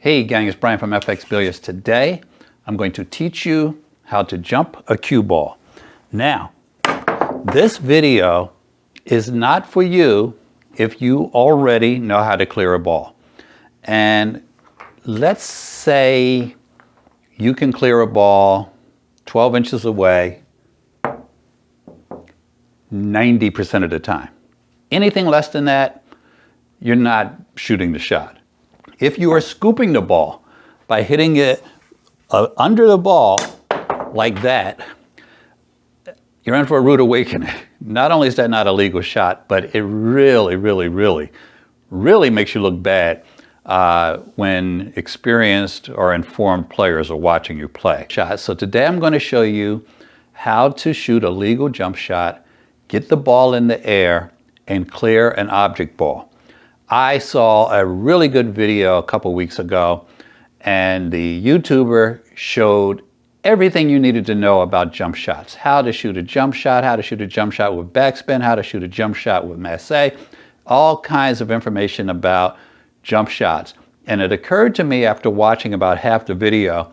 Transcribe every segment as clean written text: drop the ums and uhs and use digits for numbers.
Hey gang, it's Bryan from FXBilliards. Today, I'm going to teach you how to jump a cue ball. Now, this video is not for you if you already know how to clear a ball. And let's say you can clear a ball 12 inches away 90% of the time. Anything less than that, you're not shooting the shot. If you are scooping the ball by hitting it under the ball like that, you're in for a rude awakening. Not only is that not a legal shot, but it really makes you look bad when experienced or informed players are watching you play. So today I'm going to show you how to shoot a legal jump shot, get the ball in the air, and clear an object ball. I saw a really good video a couple weeks ago, and the YouTuber showed everything you needed to know about jump shots. How to shoot a jump shot, how to shoot a jump shot with backspin, how to shoot a jump shot with masse, all kinds of information about jump shots. And it occurred to me after watching about half the video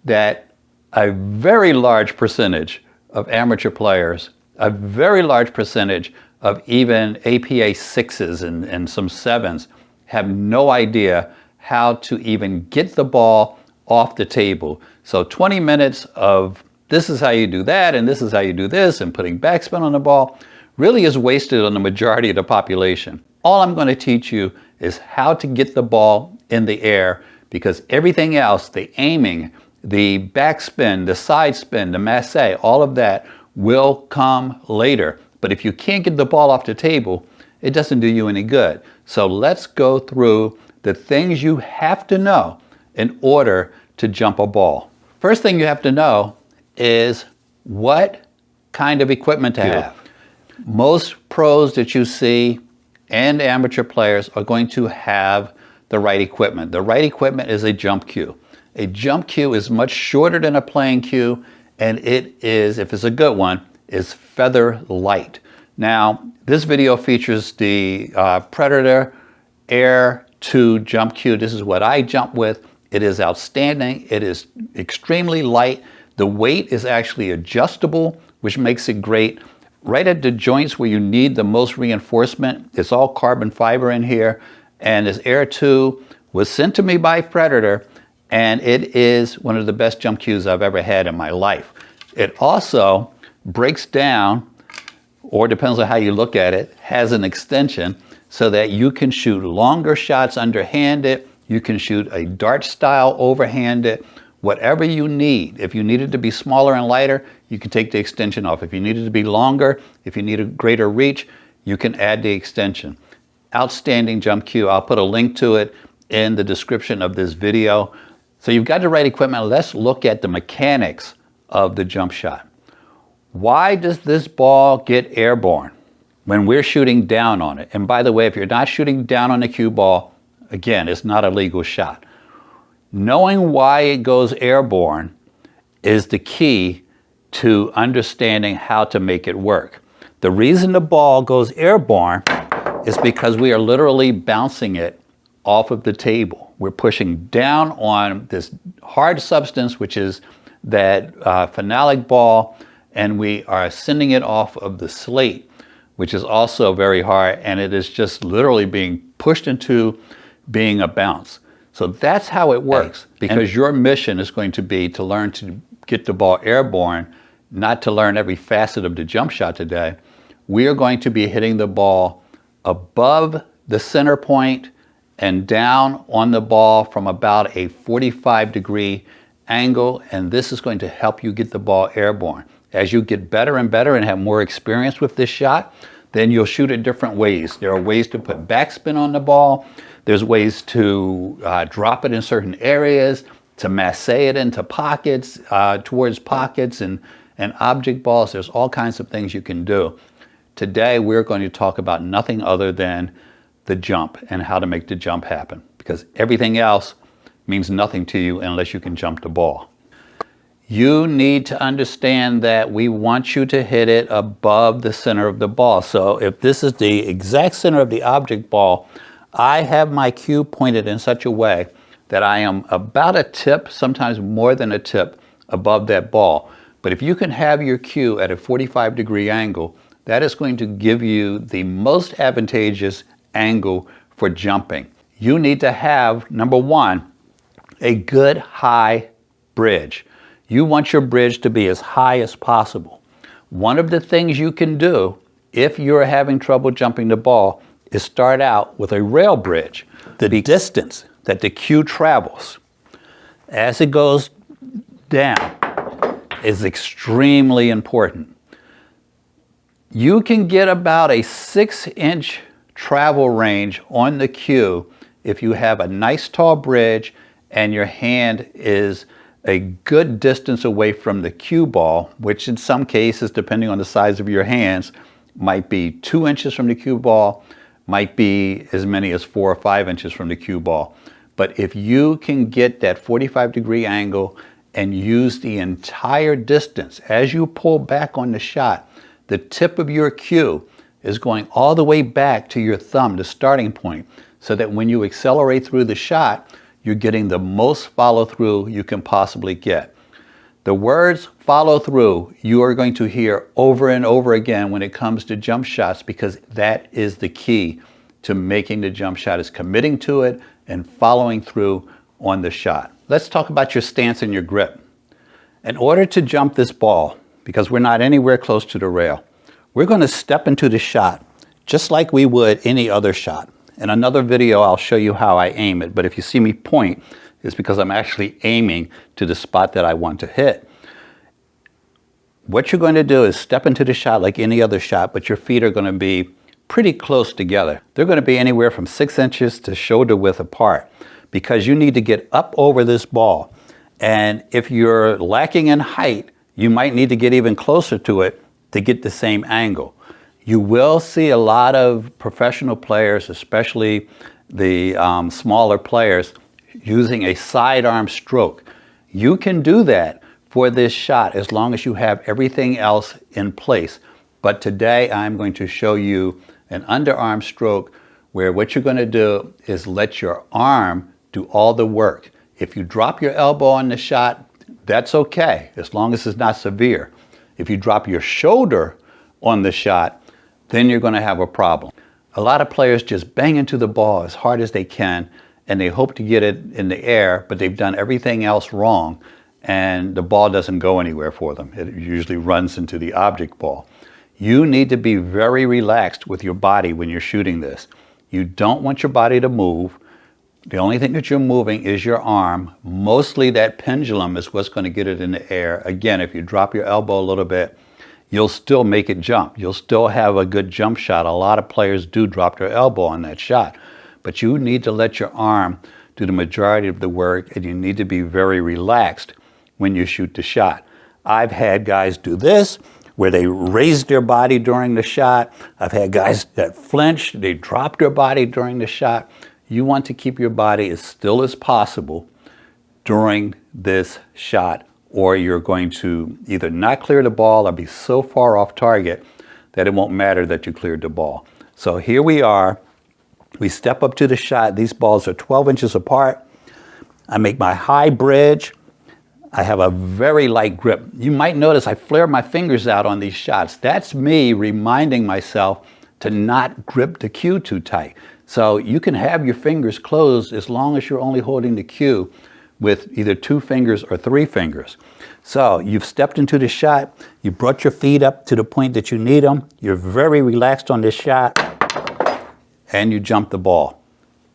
that a very large percentage of amateur players, a very large percentage of even APA 6s and some 7s have no idea how to even get the ball off the table. So 20 minutes of this is how you do that and this is how you do this and putting backspin on the ball really is wasted on the majority of the population. All I'm going to teach you is how to get the ball in the air, because everything else, the aiming, the backspin, the side spin, the masse, all of that will come later. But if you can't get the ball off the table, it doesn't do you any good. So let's go through the things you have to know in order to jump a ball. First thing you have to know is what kind of equipment to have. Most pros that you see and amateur players are going to have the right equipment. The right equipment is a jump cue. A jump cue is much shorter than a playing cue, and it is, if it's a good one, is feather light. Now, this video features the Predator Air 2 jump cue. This is what I jump with. It is outstanding. It is extremely light. The weight is actually adjustable, which makes it great. Right at the joints where you need the most reinforcement, it's all carbon fiber in here. And this Air 2 was sent to me by Predator, and it is one of the best jump cues I've ever had in my life. It also breaks down, or depends on how you look at it, has an extension so that you can shoot longer shots underhanded, you can shoot a dart style overhanded, whatever you need. If you need it to be smaller and lighter, you can take the extension off. If you need it to be longer, if you need a greater reach, you can add the extension. Outstanding jump cue. I'll put a link to it in the description of this video. So you've got the right equipment. Let's look at the mechanics of the jump shot. Why does this ball get airborne when we're shooting down on it? And by the way, if you're not shooting down on the cue ball, again, it's not a legal shot. Knowing why it goes airborne is the key to understanding how to make it work. The reason the ball goes airborne is because we are literally bouncing it off of the table. We're pushing down on this hard substance, which is that phenolic ball, and we are sending it off of the slate, which is also very hard, and it is just literally being pushed into being a bounce. So that's how it works, because your mission is going to be to learn to get the ball airborne, not to learn every facet of the jump shot today. We are going to be hitting the ball above the center point and down on the ball from about a 45-degree angle, and this is going to help you get the ball airborne. As you get better and better and have more experience with this shot, then you'll shoot it different ways. There are ways to put backspin on the ball. There's ways to drop it in certain areas, to masse it into pockets, towards pockets and object balls. There's all kinds of things you can do. Today, we're going to talk about nothing other than the jump and how to make the jump happen, because everything else means nothing to you unless you can jump the ball. You need to understand that we want you to hit it above the center of the ball. So if this is the exact center of the object ball, I have my cue pointed in such a way that I am about a tip, sometimes more than a tip, above that ball. But if you can have your cue at a 45-degree angle, that is going to give you the most advantageous angle for jumping. You need to have, number one, a good high bridge. You want your bridge to be as high as possible. One of the things you can do if you're having trouble jumping the ball is start out with a rail bridge. The distance that the cue travels as it goes down is extremely important. You can get about a 6-inch travel range on the cue if you have a nice tall bridge and your hand is a good distance away from the cue ball, which in some cases, depending on the size of your hands, might be 2 inches from the cue ball, might be as many as 4 or 5 inches from the cue ball. But if you can get that 45-degree angle and use the entire distance, as you pull back on the shot, the tip of your cue is going all the way back to your thumb, the starting point, so that when you accelerate through the shot, you're getting the most follow through you can possibly get. The words follow through you are going to hear over and over again when it comes to jump shots, because that is the key to making the jump shot, is committing to it and following through on the shot. Let's talk about your stance and your grip. In order to jump this ball, because we're not anywhere close to the rail, we're going to step into the shot just like we would any other shot. In another video, I'll show you how I aim it, but if you see me point, it's because I'm actually aiming to the spot that I want to hit. What you're going to do is step into the shot like any other shot, but your feet are going to be pretty close together. They're going to be anywhere from 6 inches to shoulder width apart, because you need to get up over this ball. And if you're lacking in height, you might need to get even closer to it to get the same angle. You will see a lot of professional players, especially the smaller players, using a sidearm stroke. You can do that for this shot as long as you have everything else in place. But today I'm going to show you an underarm stroke where what you're going to do is let your arm do all the work. If you drop your elbow on the shot, that's okay, as long as it's not severe. If you drop your shoulder on the shot, then you're going to have a problem. A lot of players just bang into the ball as hard as they can, and they hope to get it in the air, but they've done everything else wrong, and the ball doesn't go anywhere for them. It usually runs into the object ball. You need to be very relaxed with your body when you're shooting this. You don't want your body to move. The only thing that you're moving is your arm. Mostly that pendulum is what's going to get it in the air. Again, if you drop your elbow a little bit, you'll still make it jump. You'll still have a good jump shot. A lot of players do drop their elbow on that shot. But you need to let your arm do the majority of the work, and you need to be very relaxed when you shoot the shot. I've had guys do this, where they raised their body during the shot. I've had guys that flinched, they dropped their body during the shot. You want to keep your body as still as possible during this shot, or you're going to either not clear the ball or be so far off target that it won't matter that you cleared the ball. So here we are. We step up to the shot. These balls are 12 inches apart. I make my high bridge. I have a very light grip. You might notice I flare my fingers out on these shots. That's me reminding myself to not grip the cue too tight. So you can have your fingers closed as long as you're only holding the cue with either 2 fingers or 3 fingers. So you've stepped into the shot, you brought your feet up to the point that you need them, you're very relaxed on this shot, and you jump the ball.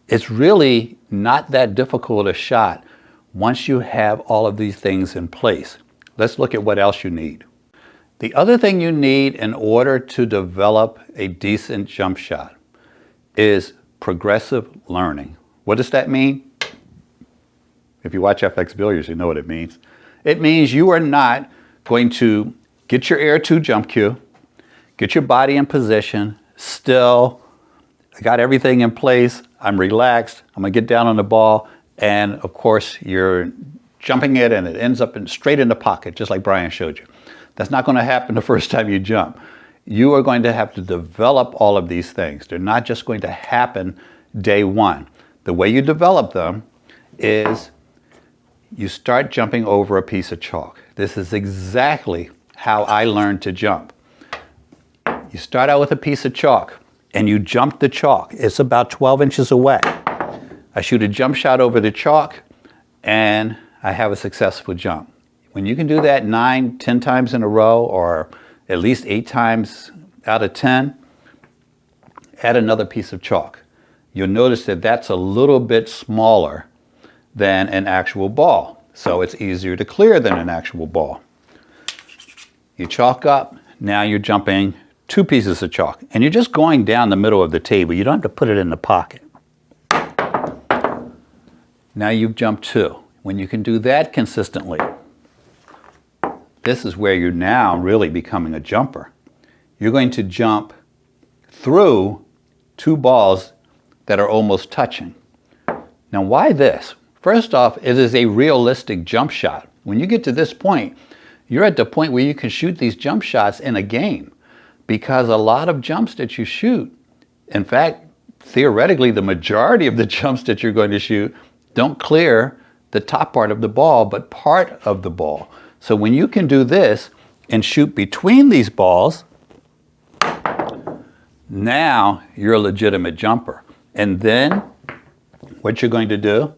It's really not that difficult a shot once you have all of these things in place. Let's look at what else you need. The other thing you need in order to develop a decent jump shot is progressive learning. What does that mean? If you watch FXBilliards, you know what it means. It means you are not going to get your air 2 jump cue, get your body in position, still, I got everything in place, I'm relaxed, I'm going to get down on the ball, and of course you're jumping it and it ends up straight in the pocket, just like Bryan showed you. That's not going to happen the first time you jump. You are going to have to develop all of these things. They're not just going to happen day one. The way you develop them is you start jumping over a piece of chalk. This is exactly how I learned to jump. You start out with a piece of chalk and you jump the chalk. It's about 12 inches away. I shoot a jump shot over the chalk and I have a successful jump. When you can do that 9, 10 times in a row, or at least 8 times out of 10, add another piece of chalk. You'll notice that that's a little bit smaller than an actual ball, so it's easier to clear than an actual ball. You chalk up, now you're jumping 2 pieces of chalk, and you're just going down the middle of the table. You don't have to put it in the pocket. Now you've jumped 2. When you can do that consistently, this is where you're now really becoming a jumper. You're going to jump through 2 balls that are almost touching. Now, why this? First off, it is a realistic jump shot. When you get to this point, you're at the point where you can shoot these jump shots in a game, because a lot of jumps that you shoot, in fact, theoretically, the majority of the jumps that you're going to shoot don't clear the top part of the ball, but part of the ball. So when you can do this and shoot between these balls, now you're a legitimate jumper. And then what you're going to do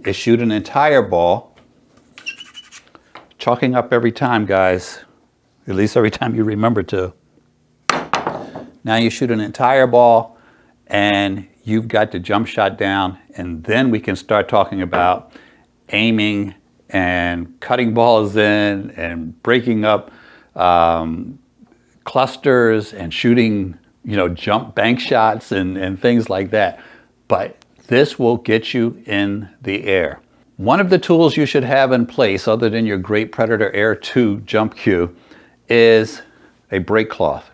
is shoot an entire ball, chalking up every time, guys, at least every time you remember to. Now you shoot an entire ball and you've got the jump shot down, and then we can start talking about aiming and cutting balls in and breaking up clusters and shooting, jump bank shots and things like that. But this will get you in the air. One of the tools you should have in place, other than your Great Predator Air 2 jump cue, is a break cloth.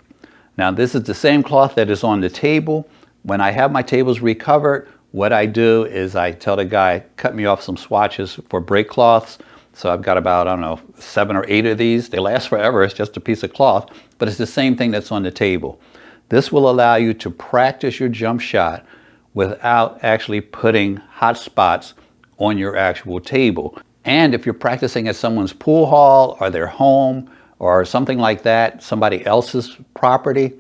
Now, this is the same cloth that is on the table. When I have my tables recovered, what I do is I tell the guy, cut me off some swatches for break cloths. So I've got about, 7 or 8 of these. They last forever. It's just a piece of cloth, but it's the same thing that's on the table. This will allow you to practice your jump shot without actually putting hot spots on your actual table. And if you're practicing at someone's pool hall or their home or something like that, somebody else's property,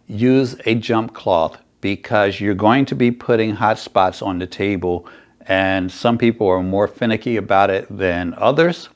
use a jump cloth, because you're going to be putting hot spots on the table, and some people are more finicky about it than others.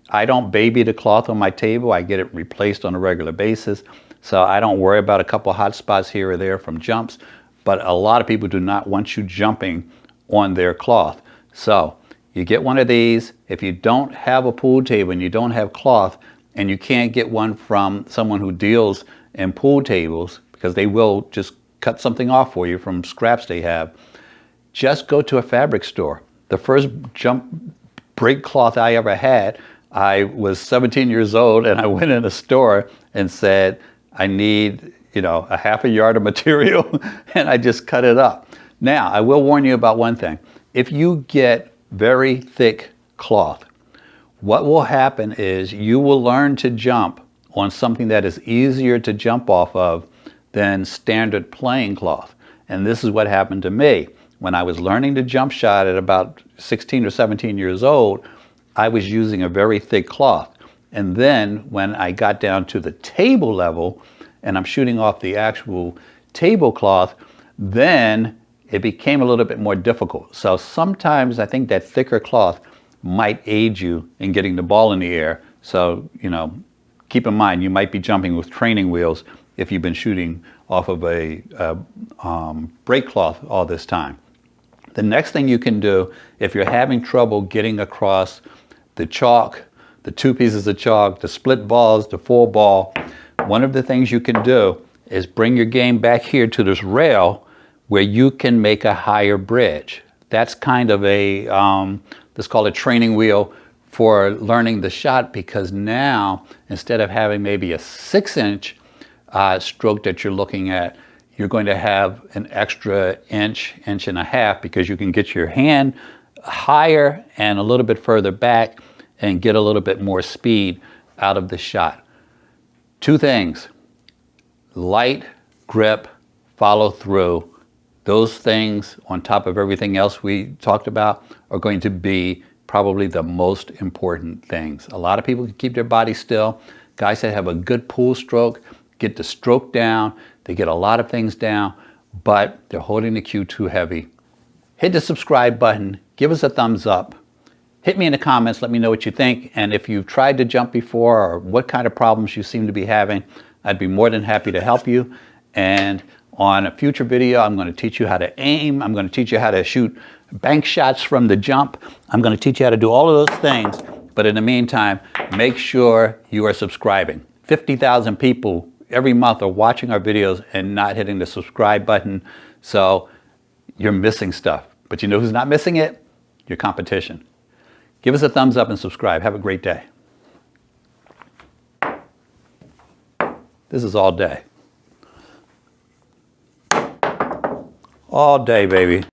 I don't baby the cloth on my table. I get it replaced on a regular basis, so I don't worry about a couple hot spots here or there from jumps, but a lot of people do not want you jumping on their cloth. So you get one of these. If you don't have a pool table and you don't have cloth, and you can't get one from someone who deals in pool tables, because they will just cut something off for you from scraps they have, just go to a fabric store. The first jump break cloth I ever had, I was 17 years old, and I went in a store and said, I need, a half a yard of material, and I just cut it up. Now, I will warn you about one thing. If you get very thick cloth, what will happen is you will learn to jump on something that is easier to jump off of than standard plain cloth. And this is what happened to me. When I was learning to jump shot at about 16 or 17 years old, I was using a very thick cloth. And then when I got down to the table level and I'm shooting off the actual tablecloth, then it became a little bit more difficult. So sometimes I think that thicker cloth might aid you in getting the ball in the air. So, keep in mind, you might be jumping with training wheels if you've been shooting off of a break cloth all this time. The next thing you can do, if you're having trouble getting across the chalk, the 2 pieces of chalk, the split balls, the full ball, one of the things you can do is bring your game back here to this rail where you can make a higher bridge. That's kind of a, let's call it training wheel for learning the shot, because now instead of having maybe a 6-inch stroke that you're looking at, you're going to have an extra inch, inch and a half, because you can get your hand higher and a little bit further back and get a little bit more speed out of the shot. 2 things: light grip, follow through. Those things, on top of everything else we talked about, are going to be probably the most important things. A lot of people can keep their body still. Guys that have a good pool stroke get the stroke down. They get a lot of things down, but they're holding the cue too heavy. Hit the subscribe button. Give us a thumbs up. Hit me in the comments. Let me know what you think. And if you've tried to jump before or what kind of problems you seem to be having, I'd be more than happy to help you. And on a future video, I'm going to teach you how to aim. I'm going to teach you how to shoot bank shots from the jump. I'm going to teach you how to do all of those things. But in the meantime, make sure you are subscribing. 50,000 people every month are watching our videos and not hitting the subscribe button. So you're missing stuff. But you know who's not missing it? Your competition. Give us a thumbs up and subscribe. Have a great day. This is all day. All day, baby.